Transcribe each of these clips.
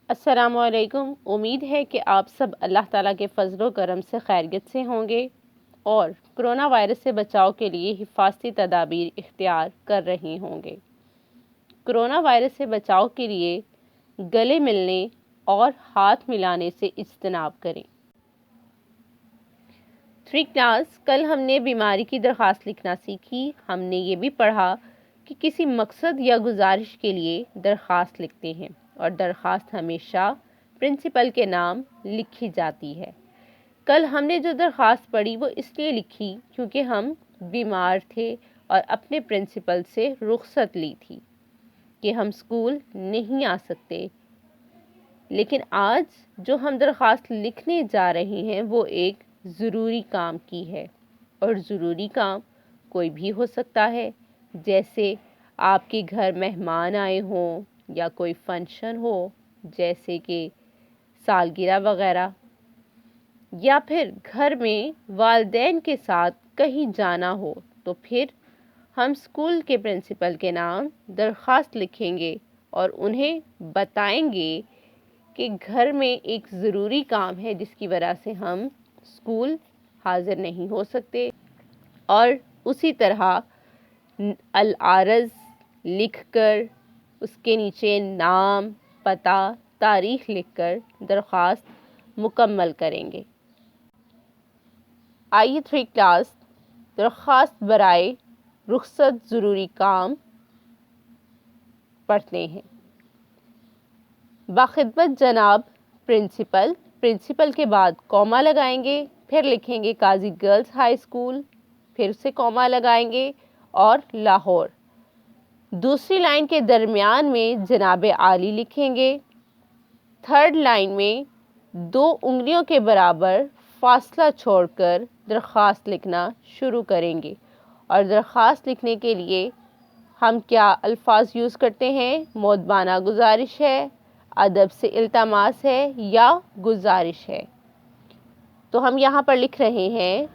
السلام علیکم۔ امید ہے کہ آپ سب اللہ تعالیٰ کے فضل و کرم سے خیریت سے ہوں گے اور کرونا وائرس سے بچاؤ کے لیے حفاظتی تدابیر اختیار کر رہے ہوں گے۔ کرونا وائرس سے بچاؤ کے لیے گلے ملنے اور ہاتھ ملانے سے اجتناب کریں۔ 3 کلاس کل ہم نے بیماری کی درخواست لکھنا سیکھی۔ ہم نے یہ بھی پڑھا کہ کسی مقصد یا گزارش کے لیے درخواست لکھتے ہیں اور درخواست ہمیشہ پرنسپل کے نام لکھی جاتی ہے۔ کل ہم نے جو درخواست پڑھی وہ اس لیے لکھی کیونکہ ہم بیمار تھے اور اپنے پرنسپل سے رخصت لی تھی کہ ہم اسکول نہیں آ سکتے، لیکن آج جو ہم درخواست لکھنے جا رہے ہیں وہ ایک ضروری کام کی ہے، اور ضروری کام کوئی بھی ہو سکتا ہے، جیسے آپ کے گھر مہمان آئے ہوں یا کوئی فنکشن ہو جیسے کہ سالگرہ وغیرہ، یا پھر گھر میں والدین کے ساتھ کہیں جانا ہو، تو پھر ہم اسکول کے پرنسپل کے نام درخواست لکھیں گے اور انہیں بتائیں گے کہ گھر میں ایک ضروری کام ہے جس کی وجہ سے ہم اسکول حاضر نہیں ہو سکتے، اور اسی طرح العارض لکھ کر اس کے نیچے نام، پتہ، تاریخ لکھ کر درخواست مکمل کریں گے۔ آئیے 3 کلاس درخواست برائے رخصت ضروری کام پڑھتے ہیں۔ باخدمت جناب پرنسپل، پرنسپل کے بعد کوما لگائیں گے، پھر لکھیں گے قاضی گرلز ہائی اسکول، پھر سے کوما لگائیں گے اور لاہور۔ دوسری لائن کے درمیان میں جناب عالی لکھیں گے۔ 3rd لائن میں 2 انگلیوں کے برابر فاصلہ چھوڑ کر درخواست لکھنا شروع کریں گے، اور درخواست لکھنے کے لیے ہم کیا الفاظ یوز کرتے ہیں؟ مؤدبانہ گزارش ہے، ادب سے التماس ہے یا گزارش ہے؟ تو ہم یہاں پر لکھ رہے ہیں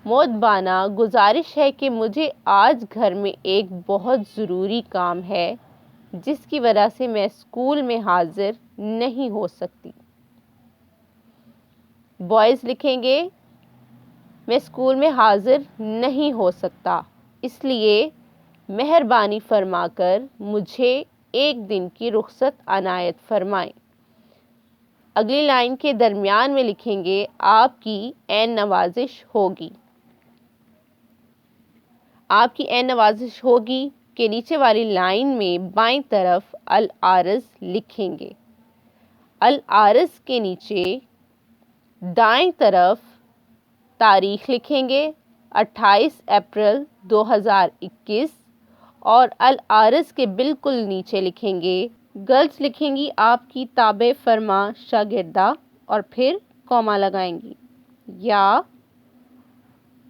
مؤدبانہ گزارش ہے کہ مجھے آج گھر میں ایک بہت ضروری کام ہے جس کی وجہ سے میں اسکول میں حاضر نہیں ہو سکتی۔ بوائز لکھیں گے میں اسکول میں حاضر نہیں ہو سکتا، اس لیے مہربانی فرما کر مجھے ایک دن کی رخصت عنایت فرمائیں۔ اگلی لائن کے درمیان میں لکھیں گے آپ کی عین نوازش ہوگی۔ آپ کی عین نوازش ہوگی کے نیچے والی لائن میں بائیں طرف العارض لکھیں گے۔ العارض کے نیچے دائیں طرف تاریخ لکھیں گے 28 اپریل 2021، اور العارض کے بالکل نیچے لکھیں گے گرلز لکھیں گی آپ کی تابع فرما شاگردہ، اور پھر کوما لگائیں گی، یا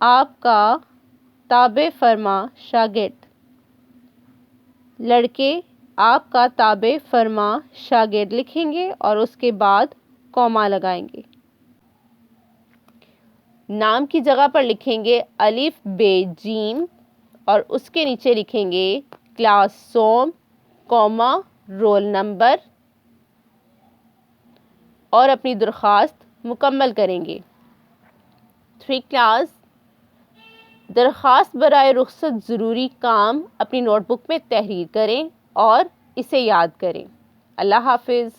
آپ کا تابع فرما شاگرد۔ لڑکے آپ کا تابع فرما شاگرد لکھیں گے اور اس کے بعد کوما لگائیں گے۔ نام کی جگہ پر لکھیں گے الف بے جیم، اور اس کے نیچے لکھیں گے کلاس سوم، کوما، رول نمبر، اور اپنی درخواست مکمل کریں گے۔ 3 کلاس درخواست برائے رخصت ضروری کام اپنی نوٹ بک میں تحریر کریں اور اسے یاد کریں۔ اللہ حافظ۔